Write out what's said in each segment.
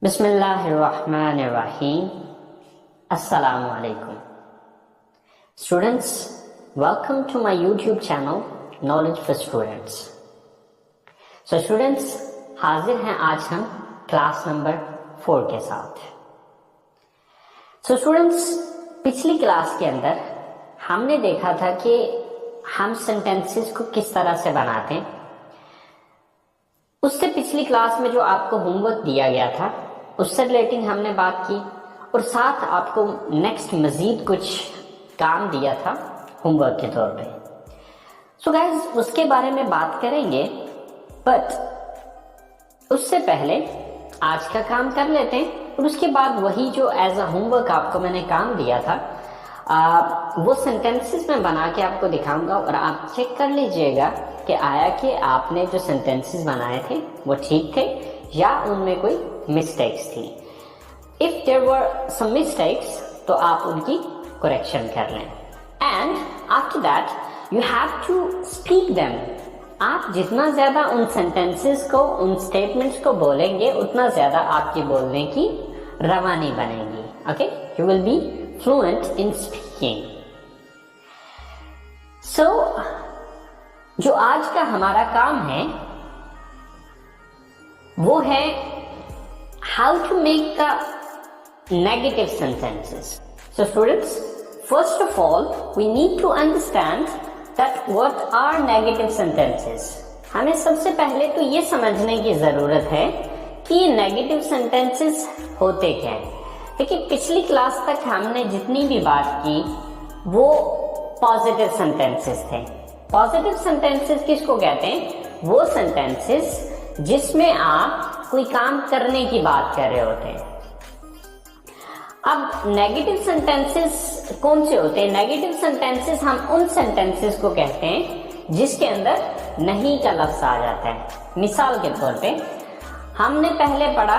Bismillahirrahmanirrahim. Assalamu alaikum. Students, welcome to my YouTube channel Knowledge for Students. So students, हाजिर हैं आज हम class number 4 के साथ. So students, पिछली क्लास के अंदर हमने देखा था कि हम सेंटेंसेस को किस तरह से बनाते हैं. उससे पिछली क्लास में जो आपको होमवर्क दिया गया था उससे रिलेटिंग हमने बात की और साथ आपको नेक्स्ट मजीद कुछ काम दिया था होमवर्क के तौर पे. सो गाइस, उसके बारे में बात करेंगे, बट उससे पहले आज का काम कर लेते हैं और उसके बाद वही जो एज अ होमवर्क आपको मैंने काम दिया था वो सेंटेंसेस में बना के आपको दिखाऊंगा और आप चेक कर लीजिएगा कि आया कि आपने जो सेंटेंसेस बनाए थे वो ठीक थे या उनमें कोई मिस्टेक्स थी. If there were some mistakes तो आप उनकी करेक्शन कर लें. And after that you have to speak them. आप जितना ज्यादा उन सेंटेंसेस को, उन स्टेटमेंट्स को बोलेंगे उतना ज्यादा आपकी बोलने की रवानी बनेगी. Okay, you will be fluent in speaking. So जो आज का हमारा काम है वो है how to make the negative sentences. So students, first of all we need to understand that what are negative sentences. हमें सबसे पहले तो ये समझने की जरूरत है कि ये नेगेटिव सेंटेंसेस होते क्या हैं. देखिए, पिछली क्लास तक हमने जितनी भी बात की वो पॉजिटिव सेंटेंसेस थे. पॉजिटिव सेंटेंसेस किसको कहते हैं? वो सेंटेंसेस जिसमें आप कोई काम करने की बात कर रहे होते हैं. अब नेगेटिव सेंटेंसेस कौन से होते हैं? नेगेटिव सेंटेंसेस हम उन सेंटेंसेस को कहते हैं जिसके अंदर नहीं का लफ्ज आ जाता है. मिसाल के तौर पे हमने पहले पढ़ा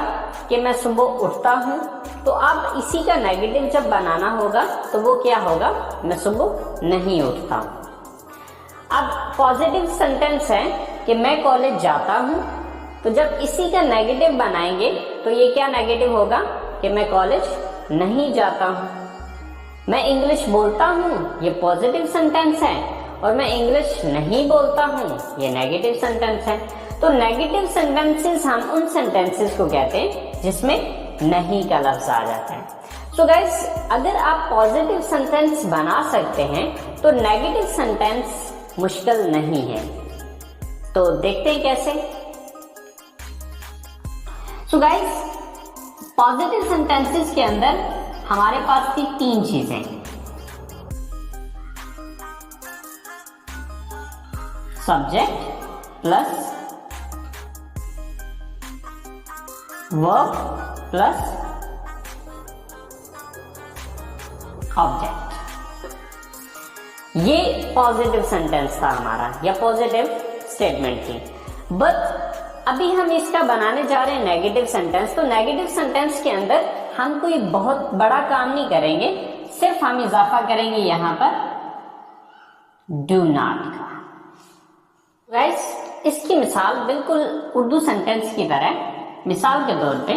कि मैं सुबह उठता हूं, तो अब इसी का नेगेटिव जब बनाना होगा तो वो क्या होगा? मैं सुबह नहीं उठता हूं. अब पॉजिटिव सेंटेंस है कि मैं कॉलेज जाता हूं, तो जब इसी का नेगेटिव बनाएंगे तो ये क्या नेगेटिव होगा कि मैं कॉलेज नहीं जाता हूं. मैं इंग्लिश बोलता हूं, ये पॉजिटिव सेंटेंस है, और मैं इंग्लिश नहीं बोलता हूं, ये नेगेटिव सेंटेंस है. तो नेगेटिव सेंटेंसेस हम उन सेंटेंसेस को कहते हैं जिसमें नहीं का लफ्ज आ जाता है. सो गाइस, अगर आप पॉजिटिव सेंटेंस बना सकते हैं तो नेगेटिव सेंटेंस मुश्किल नहीं है. तो देखते हैं कैसे. सो गाइस, पॉजिटिव सेंटेंसेस के अंदर हमारे पास थी 3 चीजें. Subject plus verb plus object. ये पॉजिटिव सेंटेंस था हमारा या पॉजिटिव स्टेटमेंट थी. बट अभी हम इसका बनाने जा रहे हैं नेगेटिव सेंटेंस. तो नेगेटिव सेंटेंस के अंदर हम कोई बहुत बड़ा काम नहीं करेंगे, सिर्फ हम इजाफा करेंगे यहां पर डू नॉट का. गाइस, इसकी मिसाल बिल्कुल उर्दू सेंटेंस की तरह. मिसाल के तौर पे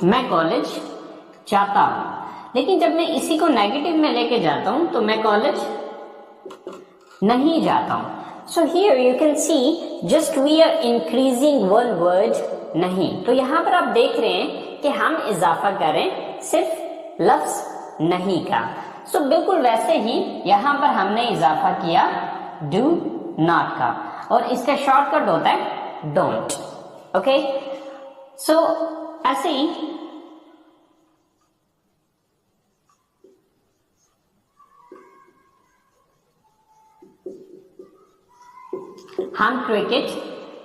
मैं कॉलेज जाता हूं, लेकिन जब मैं इसी को नेगेटिव में लेके जाता हूं तो मैं कॉलेज नहीं जाता हूं. So here you can see just we are increasing one word, नहीं. तो यहां पर आप देख रहे हैं कि हम इजाफा करें सिर्फ लफ्ज नहीं का. सो बिल्कुल वैसे ही यहां पर हमने इजाफा किया डू नॉट का, और इसका शॉर्टकट होता है डोंट. ओके, सो ऐसे ही हम क्रिकेट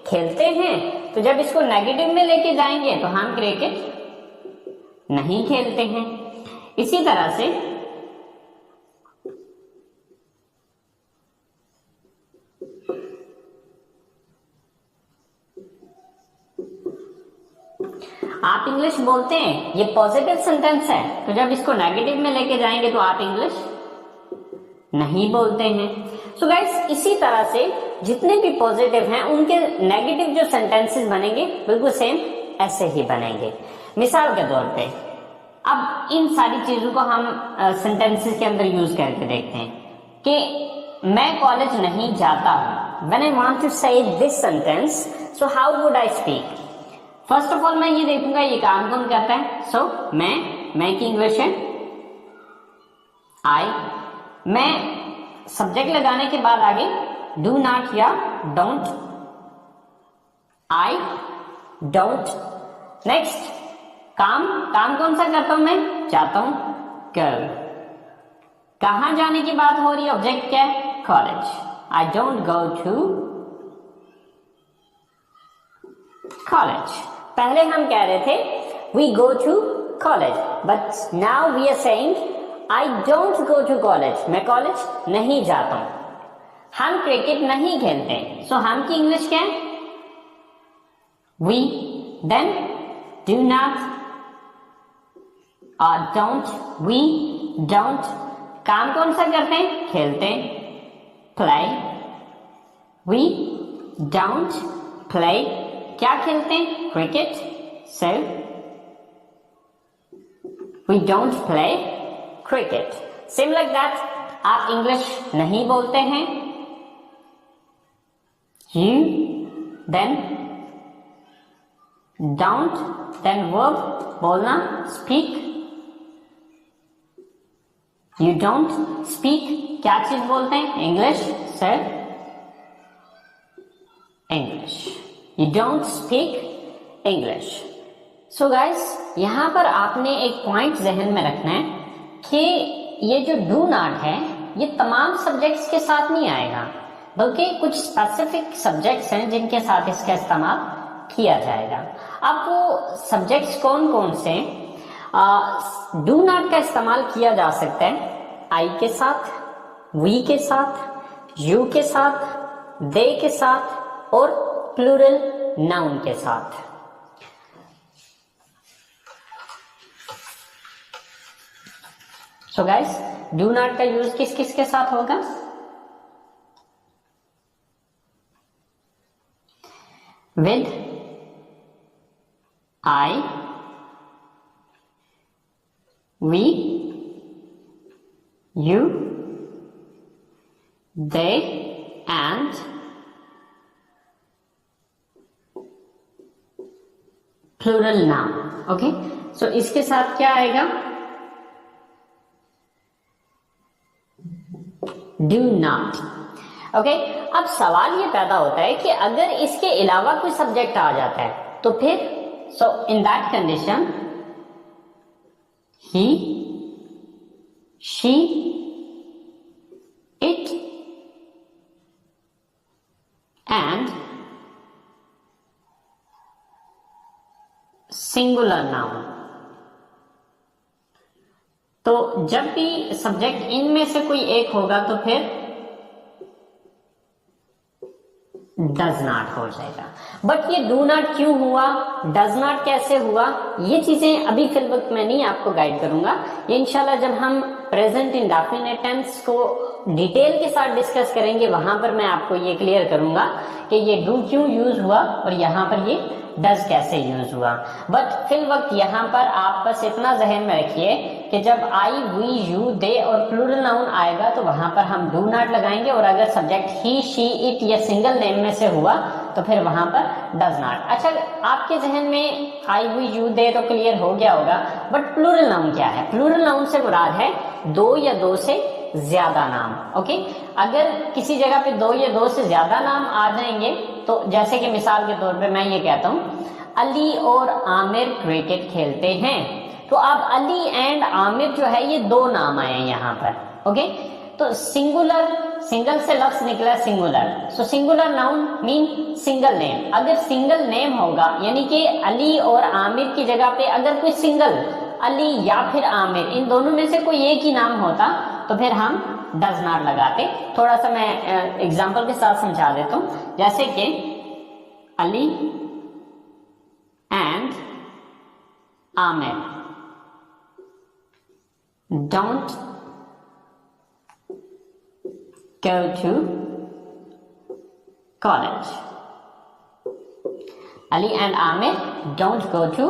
खेलते हैं, तो जब इसको नेगेटिव में लेके जाएंगे तो हम क्रिकेट नहीं खेलते हैं. इसी तरह से आप इंग्लिश बोलते हैं, ये पॉजिटिव सेंटेंस है, तो जब इसको नेगेटिव में लेके जाएंगे तो आप इंग्लिश नहीं बोलते हैं। सो गाइस इसी तरह से जितने भी पॉजिटिव हैं उनके नेगेटिव जो सेंटेंसेस बनेंगे बिल्कुल सेम ऐसे ही बनेंगे। मिसाल के तौर पे अब इन सारी चीजों को हम सेंटेंसेस के अंदर यूज करके देखते हैं कि मैं कॉलेज नहीं जाता हूं। व्हेन आई वांट टू से this sentence, so how would I speak? First of all मैं ये देखूंगा ये काम कौन करता है। सो मैं की इंग्लिश है आई। मैं सब्जेक्ट लगाने के बाद आगे डू नॉट या डोंट, आई डोंट। नेक्स्ट काम कौन सा करता हूं मैं? जाता हूं, कर। कहां जाने की बात हो रही है? ऑब्जेक्ट क्या है? College. I don't go to college. पहले हम कह रहे थे we go to college, but now we are saying I don't go to college. मैं कॉलेज नहीं जाता हूं। हम क्रिकेट नहीं खेलते, सो हम की इंग्लिश क्या है? वी। देन डू नॉट और डोंट, वी डोंट। काम कौन सा करते हैं? खेलते हैं, प्ले। We don't play. क्या खेलते हैं? Cricket. So we don't play cricket. Same like that, आप इंग्लिश नहीं बोलते हैं, you, then don't, then verb बोलना, स्पीक। यू डोंट स्पीक क्या चीज बोलते हैं? English. Sir English. You don't speak English. So guys यहां पर आपने एक पॉइंट जहन में रखना है कि ये जो डू नॉट है ये तमाम सब्जेक्ट्स के साथ नहीं आएगा, बल्कि कुछ स्पेसिफिक सब्जेक्ट्स हैं जिनके साथ इसका इस्तेमाल किया जाएगा। अब वो सब्जेक्ट्स कौन कौन से? डू नॉट का इस्तेमाल किया जा सकता है आई के साथ, वी के साथ, यू के साथ, दे के साथ और प्लूरल नाउन के साथ। सो गाइस डू नॉट का यूज किस किस के साथ होगा? With I, we, you, they and plural noun। Okay, so इसके साथ क्या आएगा? do not। ओके, अब सवाल ये पैदा होता है कि अगर इसके अलावा कोई सब्जेक्ट आ जाता है तो फिर so in that condition he, she, it and singular noun. तो जब भी सब्जेक्ट इनमें से कोई एक होगा तो फिर डज नॉट हो जाएगा। बट ये डू नॉट क्यों हुआ, डज नॉट कैसे हुआ, ये चीजें अभी फिल वक्त मैं नहीं आपको गाइड करूंगा। ये इंशाल्लाह जब हम प्रेजेंट इंडेफिनिट टेंस को डिटेल के साथ डिस्कस करेंगे वहां पर मैं आपको ये क्लियर करूंगा कि ये डू क्यों यूज हुआ और यहाँ पर ये डज कैसे यूज हुआ। बट फिल वक्त यहाँ पर आप बस इतना जहन में रखिए कि जब आई, वी, यू, दे और प्लूरल नाउन आएगा तो वहां पर हम डू नॉट लगाएंगे और अगर सब्जेक्ट ही, शी, इट या सिंगल नेम में से हुआ तो फिर वहां पर डज नॉट। अच्छा, आपके जहन में आई, वी, यू, दे तो क्लियर हो गया होगा, बट प्लूरल नाउन क्या है? प्लूरल नाउन से मुराद है दो या दो से ज्यादा नाम। ओके, अगर किसी जगह पे दो या दो से ज्यादा नाम आ जाएंगे तो जैसे कि मिसाल के तौर पे मैं ये कहता हूं अली और आमिर क्रिकेट खेलते हैं, तो अब अली एंड आमिर जो है ये दो नाम आए हैं यहाँ पर। ओके, तो सिंगुलर, सिंगल से लफ्ज निकला singular, so singular noun mean single name. अगर सिंगल नेम होगा यानी कि अली और आमिर की जगह पे अगर कोई सिंगल अली या फिर आमिर इन दोनों में से कोई एक ही नाम होता तो फिर हम डज नॉट लगाते। थोड़ा सा मैं एग्जांपल के साथ समझा देता हूं, जैसे कि Ali and Aamir don't go to college. Ali and Amir don't go to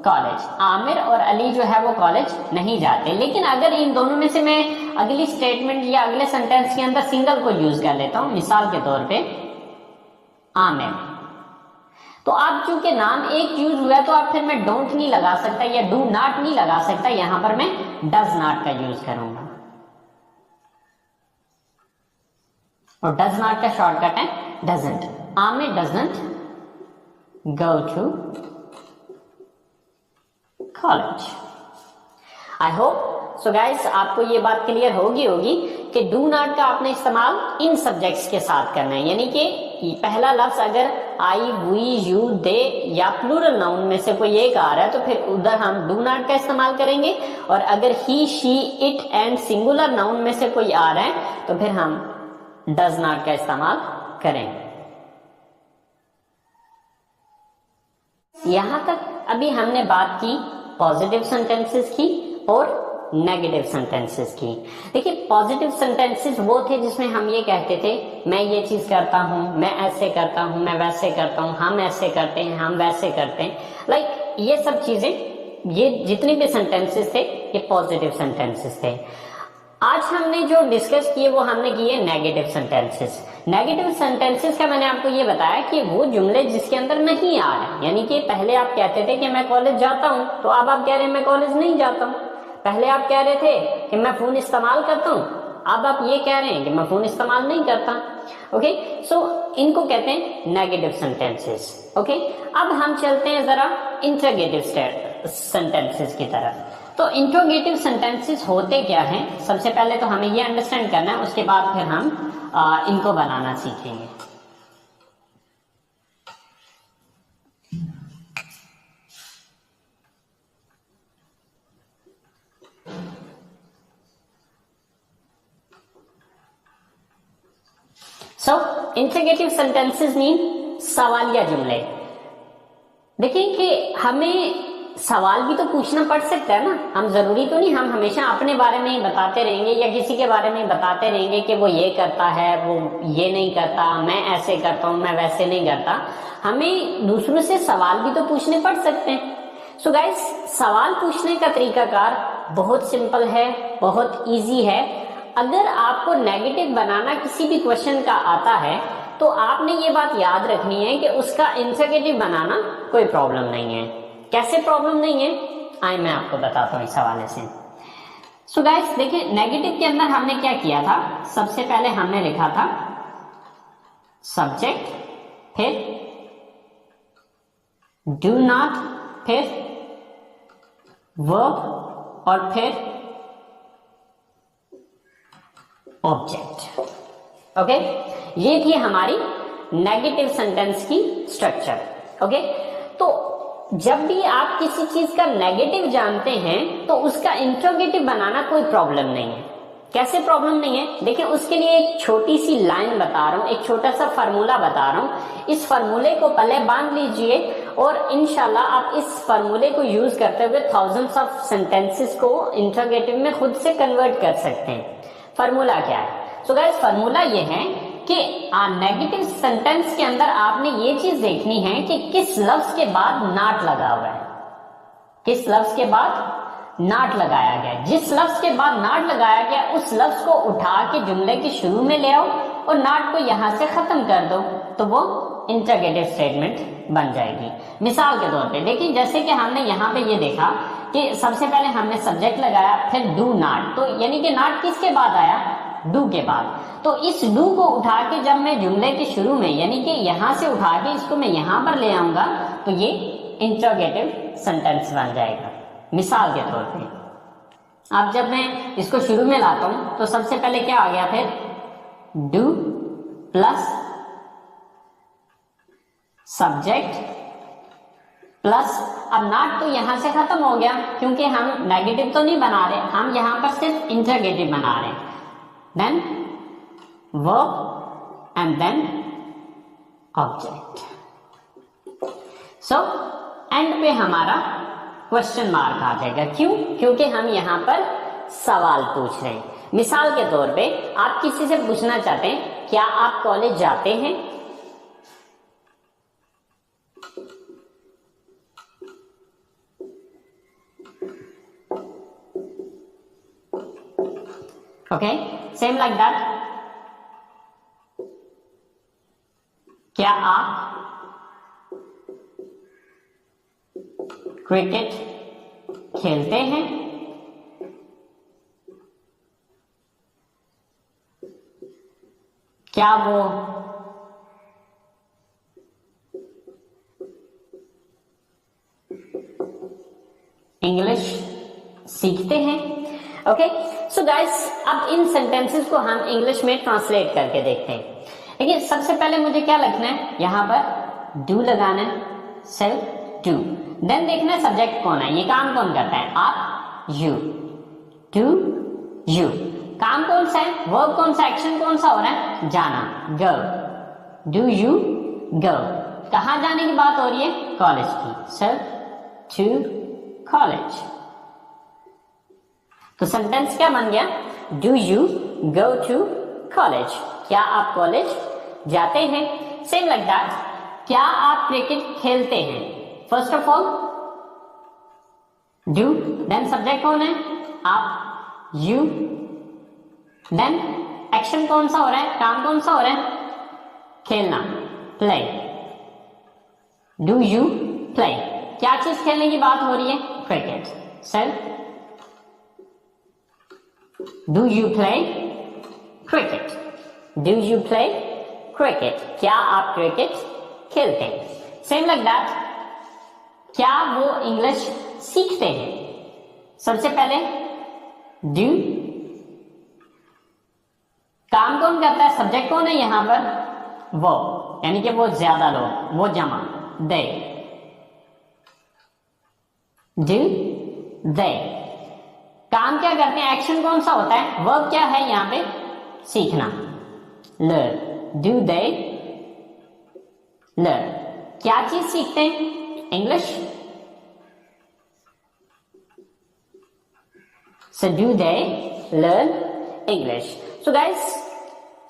college. Aamir और अली जो है वो कॉलेज नहीं जाते। लेकिन अगर इन दोनों में से मैं अगली स्टेटमेंट या अगले सेंटेंस के अंदर सिंगल को यूज कर लेता हूं, मिसाल के तौर पे आमिर, तो आप चूंकि नाम एक यूज हुआ है तो आप फिर मैं डोंट नहीं लगा सकता या डू नॉट नहीं लगा सकता, यहां पर मैं डज नॉट का यूज करूंगा। और डज नॉट का शॉर्टकट है doesn't. Aamir doesn't go to college. I hope so guys आपको ये बात क्लियर होगी कि डू नॉट का आपने इस्तेमाल इन सब्जेक्ट्स के साथ करना है, यानी कि पहला लफ्ज अगर आई, वी, यू, दे या प्लूरल नाउन में से कोई एक आ रहा है तो फिर उधर हम डू नॉट का इस्तेमाल करेंगे, और अगर he, she, it and singular noun में से कोई आ रहा है तो फिर हम डज नॉट का इस्तेमाल करेंगे। यहां तक अभी हमने बात की पॉजिटिव सेंटेंसेस की और नेगेटिव सेंटेंसेस की। देखिए पॉजिटिव सेंटेंसेस वो थे जिसमें हम ये कहते थे मैं ये चीज करता हूं, मैं ऐसे करता हूं, मैं वैसे करता हूं, हम ऐसे करते हैं, हम वैसे करते हैं, लाइक ये सब चीजें, ये जितने भी सेंटेंसेस थे ये पॉजिटिव सेंटेंसेस थे। आज हमने जो डिस्कस किए वो हमने किए नेगेटिव सेंटेंसेस। नेगेटिव सेंटेंसेस का मैंने आपको ये बताया कि वो जुमले जिसके अंदर नहीं आ रहे, यानी कि पहले आप कहते थे कि मैं कॉलेज जाता हूं, तो अब आप कह रहे हैं मैं कॉलेज नहीं जाता हूं। पहले आप कह रहे थे कि मैं फोन इस्तेमाल करता हूं, अब आप ये कह रहे हैं कि मैं फोन इस्तेमाल नहीं करता। ओके, सो इनको कहते हैं नेगेटिव सेंटेंसेस। ओके, अब हम चलते हैं जरा इंटरोगेटिव सेंटेंसेस की तरफ। तो इंट्रोगेटिव सेंटेंसेस होते क्या हैं, सबसे पहले तो हमें ये अंडरस्टैंड करना है, उसके बाद फिर हम इनको बनाना सीखेंगे। सो इंट्रोगेटिव सेंटेंसेस मीन सवालिया जुमले। देखिए कि हमें सवाल भी तो पूछना पड़ सकता है ना, हम जरूरी तो नहीं हम हमेशा अपने बारे में ही बताते रहेंगे या किसी के बारे में ही बताते रहेंगे कि वो ये करता है, वो ये नहीं करता, मैं ऐसे करता हूं, मैं वैसे नहीं करता। हमें दूसरों से सवाल भी तो पूछने पड़ सकते हैं। सो गाइस, सवाल पूछने का तरीकाकार बहुत सिंपल है, बहुत इजी है। अगर आपको नेगेटिव बनाना किसी भी क्वेश्चन का आता है तो आपने ये बात याद रखनी है कि उसका इंटरोगेटिव बनाना कोई प्रॉब्लम नहीं है। कैसे प्रॉब्लम नहीं है, आइए मैं आपको बताता हूं इस हवाले से। सो गाइस देखिए, नेगेटिव के अंदर हमने क्या किया था, सबसे पहले हमने लिखा था सब्जेक्ट, फिर डू नॉट, फिर वर्ब और फिर ऑब्जेक्ट। ओके, ये थी हमारी नेगेटिव सेंटेंस की स्ट्रक्चर। ओके, तो जब भी आप किसी चीज का नेगेटिव जानते हैं तो उसका इंट्रोगेटिव बनाना कोई प्रॉब्लम नहीं है। कैसे प्रॉब्लम नहीं है, देखिए उसके लिए एक छोटी सी लाइन बता रहा हूं, एक छोटा सा फार्मूला बता रहा हूं। इस फार्मूले को पहले बांध लीजिए और इंशाल्लाह आप इस फार्मूले को यूज करते हुए थाउजेंड्स ऑफ सेंटेंसेस को इंट्रोगेटिव में खुद से कन्वर्ट कर सकते हैं। फार्मूला क्या है? सो गाइस, फार्मूला ये है कि नेगेटिव सेंटेंस के अंदर आपने ये चीज देखनी है कि किस लफ्ज के बाद नॉट लगा हुआ है, किस लफ्ज के बाद नॉट लगाया गया। जिस लफ्ज के बाद नॉट लगाया गया उस लफ्ज को उठा के जुमले के शुरू में ले आओ और नॉट को यहां से खत्म कर दो तो वो इंटरोगेटिव स्टेटमेंट बन जाएगी। मिसाल के तौर पे देखिए, जैसे कि हमने यहाँ पे ये देखा कि सबसे पहले हमने सब्जेक्ट लगाया, फिर डू नॉट, तो यानी कि नॉट किसके बाद आया, डू के बाद। तो इस डू को उठा के जब मैं जुमले के शुरू में यानी कि यहां से उठा के इसको मैं यहां पर ले आऊंगा तो ये इंट्रोगेटिव सेंटेंस बन जाएगा। मिसाल के तौर पे अब जब मैं इसको शुरू में लाता हूं तो सबसे पहले क्या आ गया, फिर डू प्लस सब्जेक्ट प्लस, अब नॉट तो यहां से खत्म हो गया क्योंकि हम नेगेटिव तो नहीं बना रहे, हम यहां पर सिर्फ इंट्रोगेटिव बना रहे हैं। Then verb and then object. So end पे हमारा क्वेश्चन मार्क आ जाएगा। क्यों? क्योंकि हम यहां पर सवाल पूछ रहे हैं। मिसाल के तौर पे आप किसी से पूछना चाहते हैं क्या आप कॉलेज जाते हैं, ओके, सेम लाइक दैट, क्या आप क्रिकेट खेलते हैं, क्या वो इंग्लिश सीखते हैं। ओके, सो गाइस अब इन सेंटेंसेस को हम इंग्लिश में ट्रांसलेट करके देखते हैं। देखिए सबसे पहले मुझे क्या लिखना है, यहां पर डू लगाना है, सेल्फ डू, देन देखना है सब्जेक्ट कौन है, ये काम कौन करता है, आप, यू, डू यू, काम कौन सा है, वर्ब कौन सा, एक्शन कौन सा हो रहा है, जाना, गो, डू यू गो, कहां जाने की बात हो रही है, कॉलेज की, सेल्फ टू कॉलेज। तो सेंटेंस क्या बन गया, do you go to college, क्या आप कॉलेज जाते हैं। सेम लाइक दैट, क्या आप क्रिकेट खेलते हैं, first of all do, then subject कौन है, आप, यू, देन एक्शन कौन सा हो रहा है, काम कौन सा हो रहा है, खेलना, प्ले, डू यू प्ले, क्या चीज खेलने की बात हो रही है, cricket, self do you play cricket, do you play cricket, क्या आप क्रिकेट खेलते हैं। सेम लाइक दैट, क्या वो इंग्लिश सीखते हैं, सबसे पहले डू, काम कौन करता है, सब्जेक्ट कौन है यहां पर, वो, यानी कि वो ज्यादा लोग, वो जमा, दे, डू दे, काम क्या करते हैं, एक्शन कौन सा होता है, वर्ब क्या है यहां पे, सीखना, लर्न, डू दे लर्न, क्या चीज सीखते हैं, English, so do they learn English. So guys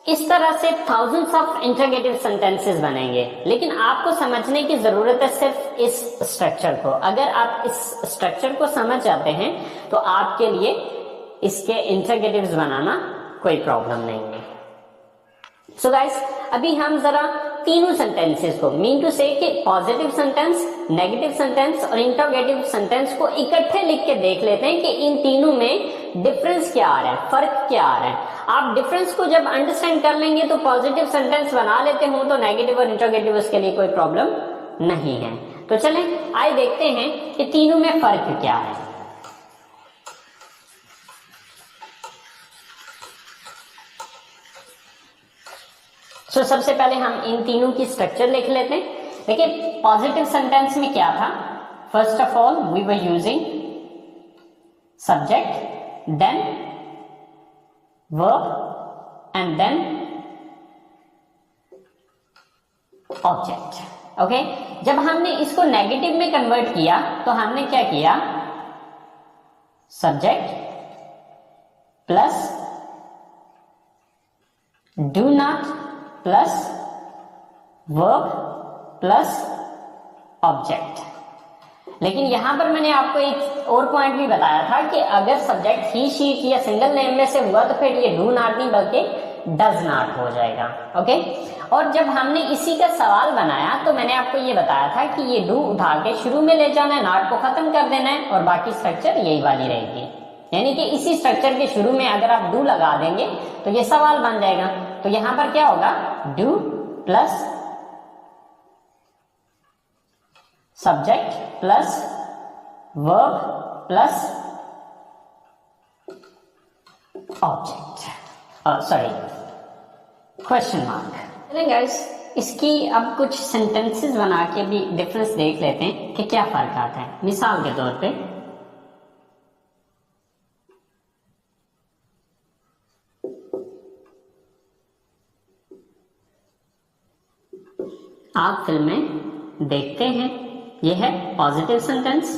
इस तरह से थाउजेंड्स ऑफ इंटरोगेटिव सेंटेंसेस बनेंगे, लेकिन आपको समझने की जरूरत है सिर्फ इस स्ट्रक्चर को। अगर आप इस स्ट्रक्चर को समझ जाते हैं तो आपके लिए इसके इंटरोगेटिव्स बनाना कोई प्रॉब्लम नहीं है। सो गाइस अभी हम जरा तीनों सेंटेंसेस को, मीन टू से कि पॉजिटिव सेंटेंस, नेगेटिव सेंटेंस और इंटरोगेटिव सेंटेंस को इकट्ठे लिख के देख लेते हैं कि इन तीनों में डिफरेंस क्या आ रहा है, फर्क क्या आ रहा है। आप डिफरेंस को जब अंडरस्टैंड कर लेंगे तो पॉजिटिव सेंटेंस बना लेते हो तो नेगेटिव और इंटरोगेटिव उसके लिए कोई प्रॉब्लम नहीं है। तो चलें आइए देखते हैं कि तीनों में फर्क क्या है। तो सबसे पहले हम इन तीनों की स्ट्रक्चर लिख लेते हैं। देखिए पॉजिटिव सेंटेंस में क्या था, first of all we were using subject, then verb and then object. Okay, जब हमने इसको नेगेटिव में कन्वर्ट किया तो हमने क्या किया, subject plus do not plus verb plus object. लेकिन यहां पर मैंने आपको एक और पॉइंट भी बताया था कि अगर सब्जेक्ट ही, शी या सिंगल नेम में से हुआ तो फिर ये डू नॉट नहीं बल्कि डज नॉट हो जाएगा। ओके, और जब हमने इसी का सवाल बनाया तो मैंने आपको ये बताया था कि ये डू उठा के शुरू में ले जाना है, नॉट को खत्म कर देना है और बाकी स्ट्रक्चर यही वाली रहेगी। यानी कि इसी स्ट्रक्चर के शुरू में अगर आप डू लगा देंगे तो ये सवाल बन जाएगा। तो यहां पर क्या होगा, do plus subject plus verb plus object, sorry question mark. चलिए गाइस इसकी अब कुछ सेंटेंसेस बना के भी डिफरेंस देख लेते हैं कि क्या फर्क आता है। मिसाल के तौर पे आप फिल्में देखते हैं, यह है पॉजिटिव सेंटेंस।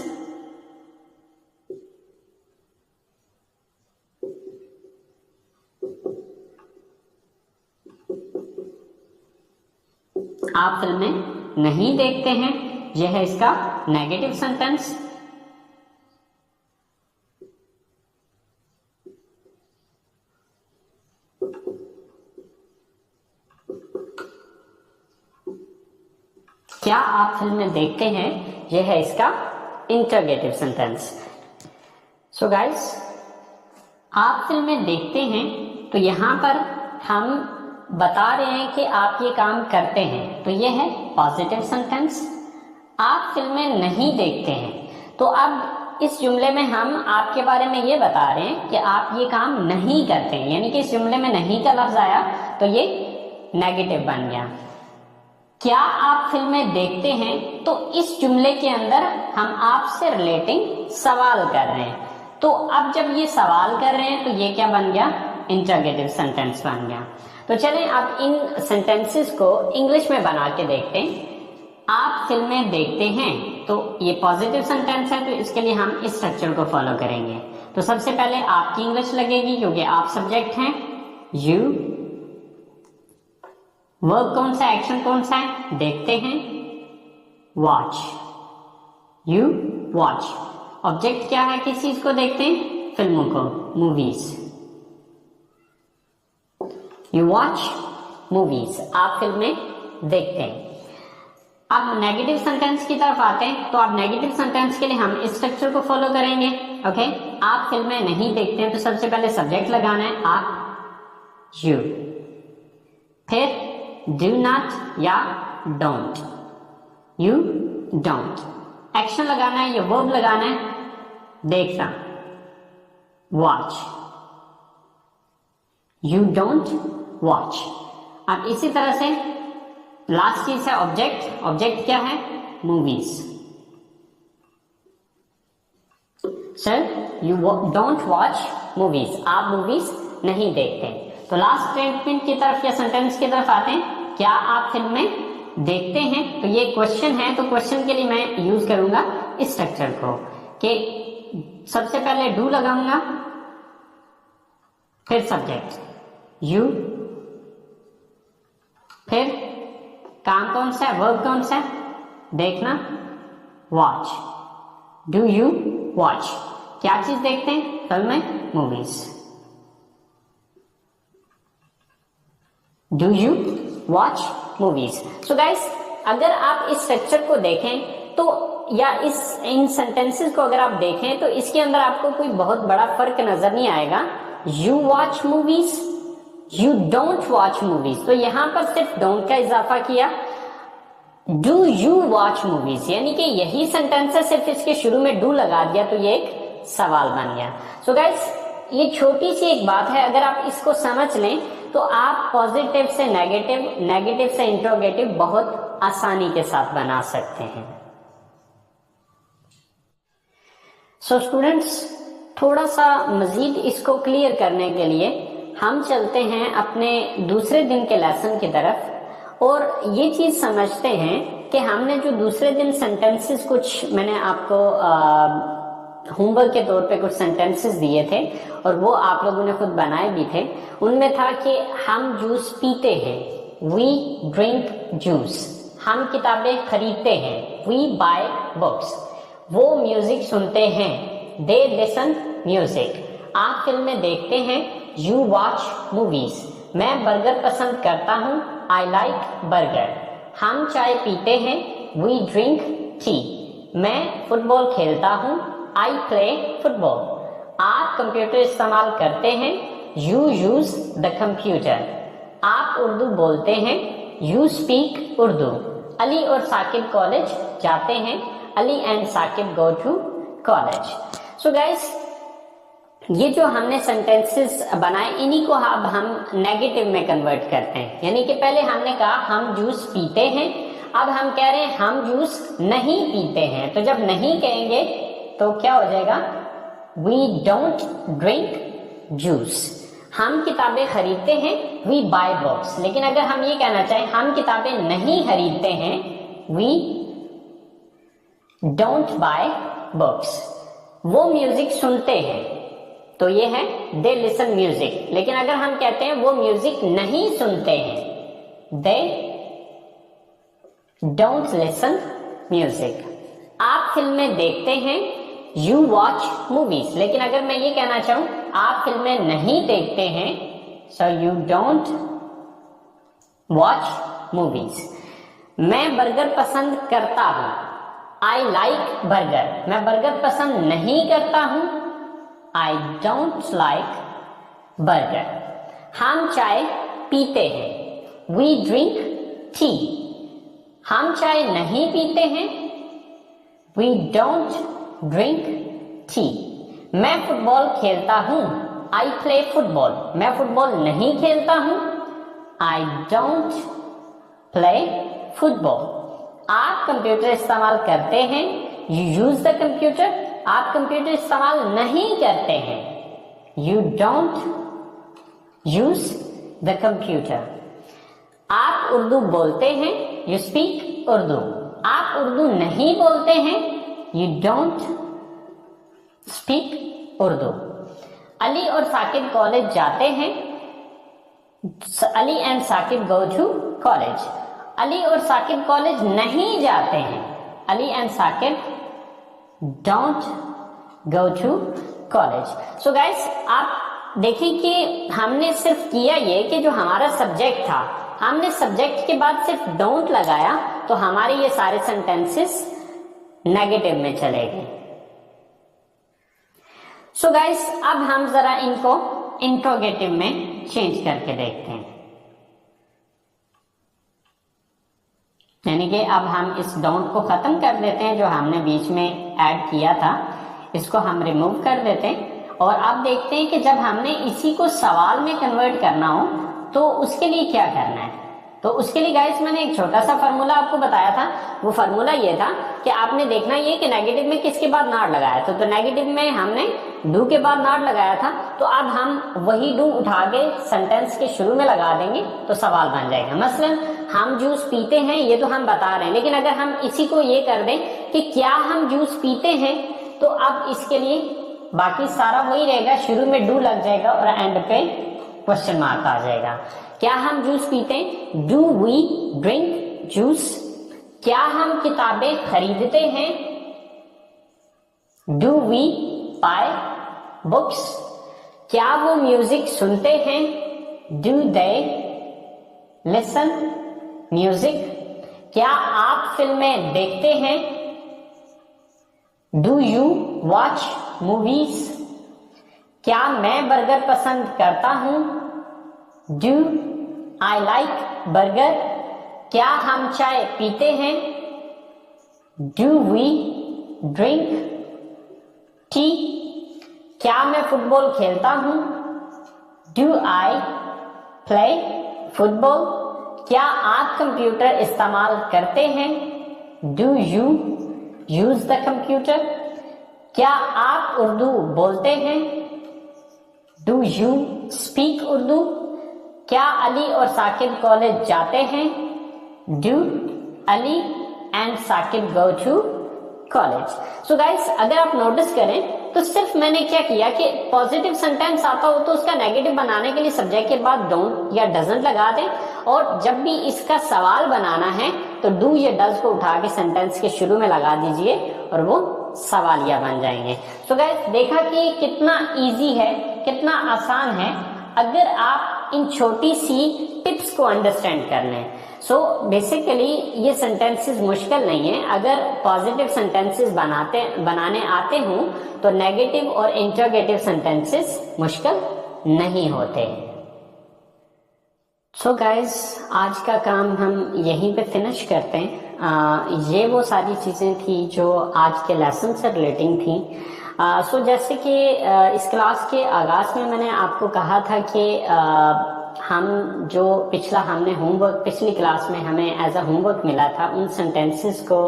आप फिल्में नहीं देखते हैं, यह है इसका नेगेटिव सेंटेंस। क्या आप फिल्में देखते हैं, यह है इसका इंटरोगेटिव सेंटेंस। सो गाइस, आप फिल्में देखते हैं तो यहां पर हम बता रहे हैं कि आप ये काम करते हैं, तो यह है पॉजिटिव सेंटेंस। आप फिल्में नहीं देखते हैं, तो अब इस जुमले में हम आपके बारे में ये बता रहे हैं कि आप ये काम नहीं करते हैं, यानी कि इस जुमले में नहीं का लफ्ज आया तो ये नेगेटिव बन गया। क्या आप फिल्में देखते हैं, तो इस जुमले के अंदर हम आपसे रिलेटिंग सवाल कर रहे हैं, तो अब जब ये सवाल कर रहे हैं तो ये क्या बन गया, इंटरोगेटिव सेंटेंस बन गया। तो चलें अब इन सेंटेंसेस को इंग्लिश में बना के देखते हैं। आप फिल्में देखते हैं, तो ये पॉजिटिव सेंटेंस है, तो इसके लिए हम इस स्ट्रक्चर को फॉलो करेंगे। तो सबसे पहले आपकी इंग्लिश लगेगी क्योंकि आप सब्जेक्ट हैं, यू, वर्ब कौन सा, एक्शन कौन सा है, देखते हैं, वॉच, यू वॉच। ऑब्जेक्ट क्या है, किस चीज को देखते हैं, फिल्मों को, मूवीज, यू वॉच मूवीज, आप फिल्में देखते हैं। अब नेगेटिव सेंटेंस की तरफ आते हैं, तो आप नेगेटिव सेंटेंस के लिए हम इस स्ट्रक्चर को फॉलो करेंगे। ओके, आप फिल्में नहीं देखते हैं, तो सबसे पहले सब्जेक्ट लगाना है आप, यू, फिर डू नॉट या डोंट, यू डोंट। एक्शन लगाना है या वर्ब लगाना है, देखना, वॉच, यू डोंट वॉच। अब इसी तरह से लास्ट चीज है ऑब्जेक्ट। ऑब्जेक्ट क्या है, movies. Sir you don't watch movies, आप मूवीज नहीं देखते। तो लास्ट स्टेटमेंट की तरफ या सेंटेंस की तरफ आते हैं, क्या आप फिल्में देखते हैं, तो ये क्वेश्चन है, तो क्वेश्चन के लिए मैं यूज करूंगा इस स्ट्रक्चर को कि सबसे पहले डू लगाऊंगा, फिर सब्जेक्ट यू, फिर काम कौन सा है, वर्ब कौन सा है, देखना, वॉच, डू यू वॉच। क्या चीज देखते हैं, फिल्में, movies, do you watch movies. So guys, अगर आप इस स्ट्रक्चर को देखें तो या इन सेंटेंसेस को अगर आप देखें तो इसके अंदर आपको कोई बहुत बड़ा फर्क नजर नहीं आएगा। You watch movies, you don't watch movies, तो यहां पर सिर्फ डोंट का इजाफा किया। डू यू वॉच मूवीज, यानी कि यही सेंटेंस है, सिर्फ इसके शुरू में डू लगा दिया तो ये एक सवाल बन गया। सो गाइस, ये छोटी सी एक बात है, अगर आप इसको समझ लें तो आप पॉजिटिव से नेगेटिव, नेगेटिव से इंट्रोगेटिव बहुत आसानी के साथ बना सकते हैं। सो स्टूडेंट्स, थोड़ा सा मजीद इसको क्लियर करने के लिए हम चलते हैं अपने दूसरे दिन के लेसन की तरफ और ये चीज समझते हैं कि हमने जो दूसरे दिन सेंटेंसेस कुछ मैंने आपको होमवर्क के तौर पे कुछ सेंटेंसेस दिए थे और वो आप लोगों ने खुद बनाए भी थे। उनमें था कि हम जूस पीते हैं, वी ड्रिंक जूस, हम किताबें खरीदते हैं, वी बाय बुक्स, वो म्यूजिक सुनते हैं, दे लिसन म्यूजिक, आप फिल्में देखते हैं, यू वॉच मूवीज, मैं बर्गर पसंद करता हूं, आई लाइक बर्गर, हम चाय पीते हैं, वी ड्रिंक टी, मैं फुटबॉल खेलता हूं, आई प्ले फुटबॉल, आप कंप्यूटर इस्तेमाल करते हैं, यू यूज द कंप्यूटर, आप उर्दू बोलते हैं, यू स्पीक उर्दू, अली और साकिब कॉलेज जाते हैं, Ali and Saqib go to college. So guys, ये जो हमने सेंटेंसेस बनाए इन्हीं को अब हम नेगेटिव में कन्वर्ट करते हैं। यानी कि पहले हमने कहा हम जूस पीते हैं, अब हम कह रहे हैं हम जूस नहीं पीते हैं। तो जब नहीं कहेंगे तो क्या हो जाएगा, वी डोंट ड्रिंक जूस, हम किताबें खरीदते हैं, वी बाय बुक्स। लेकिन अगर हम ये कहना चाहें हम किताबें नहीं खरीदते हैं, वी डोंट बाय बुक्स, वो म्यूजिक सुनते हैं, तो ये है दे लिसन म्यूजिक। लेकिन अगर हम कहते हैं वो म्यूजिक नहीं सुनते हैं, दे डोंट लिसन म्यूजिक। आप फिल्में देखते हैं, यू वॉच मूवीज। लेकिन अगर मैं ये कहना चाहूं आप फिल्में नहीं देखते हैं, so you don't watch movies. मैं बर्गर पसंद करता हूं, आई लाइक बर्गर। मैं बर्गर पसंद नहीं करता हूं, आई डोंट लाइक बर्गर। हम चाय पीते हैं, वी ड्रिंक टी। हम चाय नहीं पीते हैं, वी डोंट ड्रिंक टी। मैं फुटबॉल खेलता हूं, आई प्ले फुटबॉल। मैं फुटबॉल नहीं खेलता हूं, आई डोंट प्ले फुटबॉल। आप कंप्यूटर इस्तेमाल करते हैं, यू यूज द कंप्यूटर। आप कंप्यूटर इस्तेमाल नहीं करते हैं, you don't use the computer. आप उर्दू बोलते हैं, यू स्पीक उर्दू। आप उर्दू नहीं बोलते हैं, you don't speak Urdu. Ali और साकिब कॉलेज जाते हैं, Ali and Saqib go to college. Ali और साकिब कॉलेज नहीं जाते हैं, Ali and Saqib don't go to college. So guys, आप देखिए कि हमने सिर्फ किया ये कि जो हमारा सब्जेक्ट था, हमने सब्जेक्ट के बाद सिर्फ डोंट लगाया, तो हमारे ये सारे सेंटेंसेस नेगेटिव में चले गए। सो गाइस, अब हम जरा इनको इंट्रोगेटिव में चेंज करके देखते हैं। यानी कि अब हम इस डोंट को खत्म कर देते हैं, जो हमने बीच में ऐड किया था, इसको हम रिमूव कर देते हैं। और अब देखते हैं कि जब हमने इसी को सवाल में कन्वर्ट करना हो तो उसके लिए क्या करना है। तो उसके लिए गाइस मैंने एक छोटा सा फार्मूला आपको बताया था। वो फार्मूला ये था कि आपने देखना ये कि नेगेटिव में किसके बाद नॉट लगाया था। तो नेगेटिव में हमने डू के बाद नॉट लगाया था, तो अब हम वही डू उठा के सेंटेंस के शुरू में लगा देंगे तो सवाल बन जाएगा। मसलन हम जूस पीते हैं, ये तो हम बता रहे हैं, लेकिन अगर हम इसी को ये कर दें कि क्या हम जूस पीते हैं, तो अब इसके लिए बाकी सारा वही रहेगा, शुरू में डू लग जाएगा और एंड पे क्वेश्चन मार्क आ जाएगा। क्या हम जूस पीते हैं, डू वी ड्रिंक जूस। क्या हम किताबें खरीदते हैं, डू वी बाय बुक्स। क्या वो म्यूजिक सुनते हैं, डू दे लिसन म्यूजिक। क्या आप फिल्में देखते हैं, डू यू वॉच मूवीज। क्या मैं बर्गर पसंद करता हूं, डू आई लाइक बर्गर। क्या हम चाय पीते हैं, डू वी ड्रिंक टी। क्या मैं फुटबॉल खेलता हूं, डू आई प्ले फुटबॉल। क्या आप कंप्यूटर इस्तेमाल करते हैं, do you use the computer. क्या आप उर्दू बोलते हैं, डू यू स्पीक उर्दू। क्या अली और साकिब कॉलेज जाते हैं, do Ali and Saqib go to college. So guys, अगर आप नोटिस करें तो सिर्फ मैंने क्या किया कि पॉजिटिव सेंटेंस आता हो तो उसका नेगेटिव बनाने के लिए सब्जेक्ट के बाद डोंट या डजंट लगा दें, और जब भी इसका सवाल बनाना है तो डू या डज को उठा के सेंटेंस के शुरू में लगा दीजिए और वो सवालिया बन जाएंगे। सो गाइस, देखा कि कितना इजी है, कितना आसान है अगर आप इन छोटी सी टिप्स को अंडरस्टैंड कर लें। सो बेसिकली ये सेंटेंसेस मुश्किल नहीं है। अगर पॉजिटिव सेंटेंसेस बनाने आते हों तो नेगेटिव और इंटरोगेटिव सेंटेंसेस मुश्किल नहीं होते। सो गाइज, आज का काम हम यहीं पे फिनिश करते हैं। ये वो सारी चीज़ें थी जो आज के लेसन से रिलेटिंग थी। सो जैसे कि इस क्लास के आगाज़ में मैंने आपको कहा था कि हम जो हमने होमवर्क पिछली क्लास में हमें एज अ होमवर्क मिला था, उन सेंटेंसेस को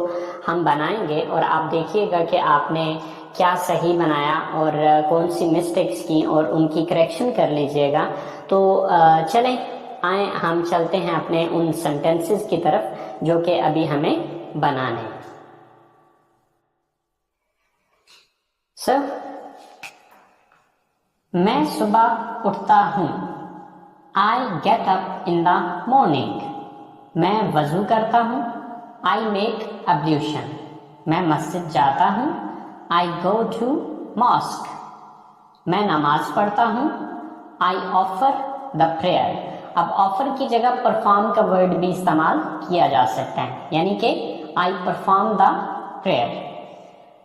हम बनाएंगे और आप देखिएगा कि आपने क्या सही बनाया और कौन सी मिस्टेक्स की और उनकी करेक्शन कर लीजिएगा। तो चलें, आए हम चलते हैं अपने उन सेंटेंसेस की तरफ जो कि अभी हमें बनाने हैं। सर, मैं सुबह उठता हूँ, I get up in the morning. मैं वजू करता हूँ, आई मेक अब्ल्यूशन, मैं मस्जिद जाता हूँ। आई गो टू मॉस्क, मैं नमाज पढ़ता हूँ। आई ऑफर द प्रेयर, अब ऑफर की जगह परफॉर्म का वर्ड भी इस्तेमाल किया जा सकता है, यानी कि आई परफॉर्म द प्रेयर।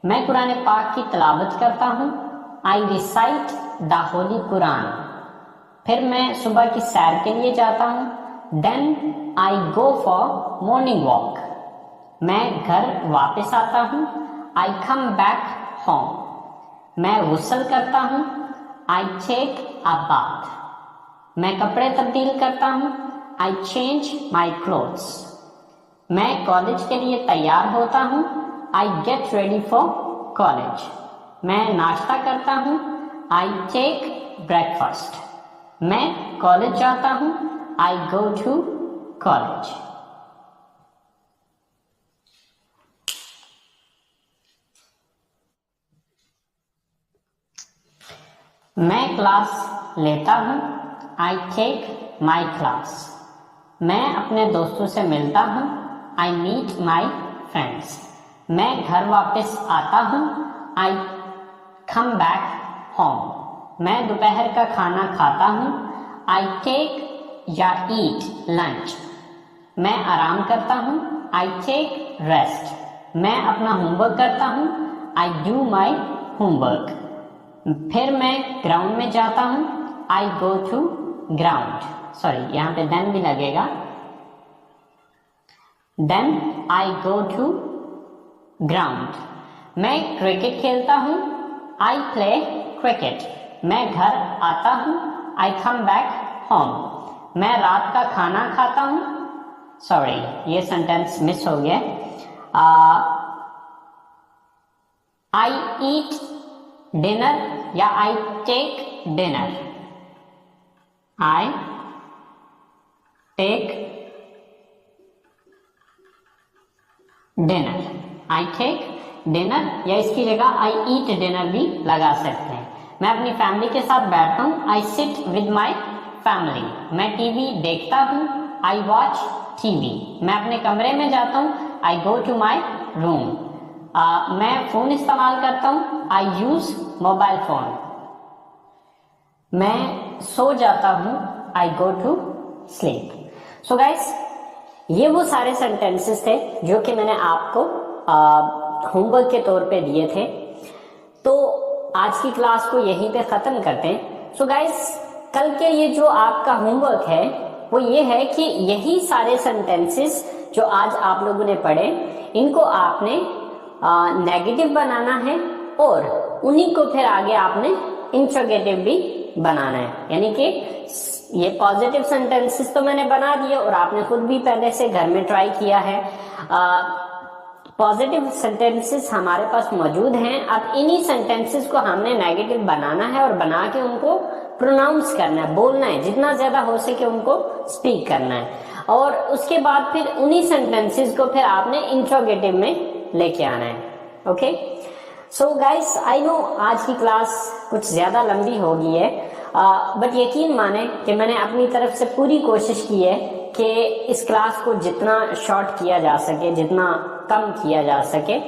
मैं कुरान पाक की तिलावत करता हूँ। I recite the holy Quran, फिर मैं सुबह की सैर के लिए जाता हूँ। Then I go for morning walk, मैं घर वापस आता हूँ। आई कम बैक होम, मैं गुस्ल करता हूँ। आई टेक अ बाथ, मैं कपड़े तब्दील करता हूँ। आई चेंज माई क्लोथ्स, मैं कॉलेज के लिए तैयार होता हूँ। I get ready for college, मैं नाश्ता करता हूँ। आई टेक ब्रेकफास्ट, मैं कॉलेज जाता हूँ। I go to college. मैं क्लास लेता हूँ। आई टेक माई क्लास, मैं अपने दोस्तों से मिलता हूँ। आई मीट माई फ्रेंड्स, मैं घर वापस आता हूँ। आई कम बैक होम, मैं दोपहर का खाना खाता हूँ। आई टेक या ईट लंच, मैं आराम करता हूँ। आई टेक रेस्ट, मैं अपना होमवर्क करता हूँ। आई डू माई होमवर्क, फिर मैं ग्राउंड में जाता हूँ। I go to ground, sorry यहाँ पे देन भी लगेगा। Then I go to ground, मैं क्रिकेट खेलता हूँ। आई प्ले क्रिकेट, मैं घर आता हूँ। आई कम बैक होम, मैं रात का खाना खाता हूँ। सॉरी ये सेंटेंस मिस हो गया। आई ईट डिनर या I take dinner. I take dinner, I take dinner या इसकी जगह आई ईट डिनर भी लगा सकते हैं। मैं अपनी फैमिली के साथ बैठता हूँ। I sit with my family, मैं टीवी देखता हूँ। आई वॉच टीवी, मैं अपने कमरे में जाता हूँ। I go to my room, मैं फोन इस्तेमाल करता हूँ। आई यूज मोबाइल फोन, मैं सो जाता हूँ। I go to sleep. So guys, ये वो सारे सेंटेंसेस थे जो कि मैंने आपको होमवर्क के तौर पे दिए थे। तो आज की क्लास को यहीं पे खत्म करते हैं। सो गाइस, कल के ये जो आपका होमवर्क है वो ये है कि यही सारे सेंटेंसेस जो आज आप लोगों ने पढ़े, इनको आपने नेगेटिव बनाना है और उन्हीं को फिर आगे आपने इंट्रोगेटिव भी बनाना है। यानी कि ये पॉजिटिव सेंटेंसेस तो मैंने बना दिए और आपने खुद भी पहले से घर में ट्राई किया है। पॉजिटिव सेंटेंसेस हमारे पास मौजूद हैं। अब इन्हीं सेंटेंसेस को हमने नेगेटिव बनाना है और बना के उनको प्रोनाउंस करना है, बोलना है, जितना ज्यादा हो सके उनको स्पीक करना है। और उसके बाद फिर उन्हीं सेंटेंसेस को फिर आपने इंट्रोगेटिव में लेके आना है। Okay, so guys, I know आज की क्लास कुछ ज्यादा लंबी हो गई है, बट यकीन माने कि मैंने अपनी तरफ से पूरी कोशिश की है कि इस क्लास को जितना शॉर्ट किया जा सके, जितना कम किया जा सके।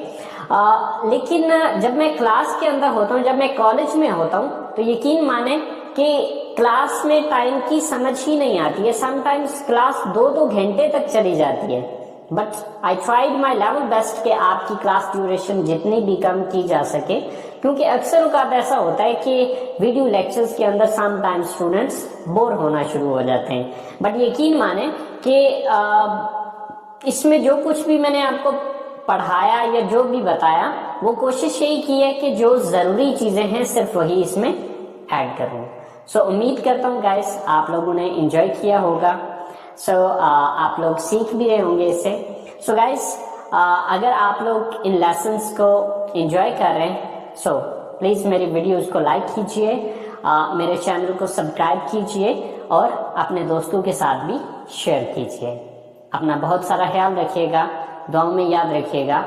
लेकिन जब मैं क्लास के अंदर होता हूँ, जब मैं कॉलेज में होता हूँ, तो यकीन माने कि क्लास में टाइम की समझ ही नहीं आती है। समटाइम्स क्लास 2-2 घंटे तक चली जाती है। But I tried my level best कि आपकी क्लास ड्यूरेशन जितनी भी कम की जा सके, क्योंकि अक्सर औक़ात ऐसा होता है कि वीडियो लेक्चर्स के अंदर समटाइम्स स्टूडेंट्स बोर होना शुरू हो जाते हैं। बट यकीन माने कि इसमें जो कुछ भी मैंने आपको पढ़ाया या जो भी बताया, वो कोशिश यही की है कि जो ज़रूरी चीज़ें हैं सिर्फ वही इसमें ऐड करूँ। सो उम्मीद करता हूँ गाइस आप लोगों ने एंजॉय किया होगा। सो आप लोग सीख भी रहे होंगे इससे। सो गाइस, अगर आप लोग इन लेसन्स को एंजॉय कर रहे हैं, सो प्लीज़ मेरी वीडियोस को लाइक कीजिए, मेरे चैनल को सब्सक्राइब कीजिए और अपने दोस्तों के साथ भी शेयर कीजिए। अपना बहुत सारा ख्याल रखिएगा, दुआओं में याद रखिएगा।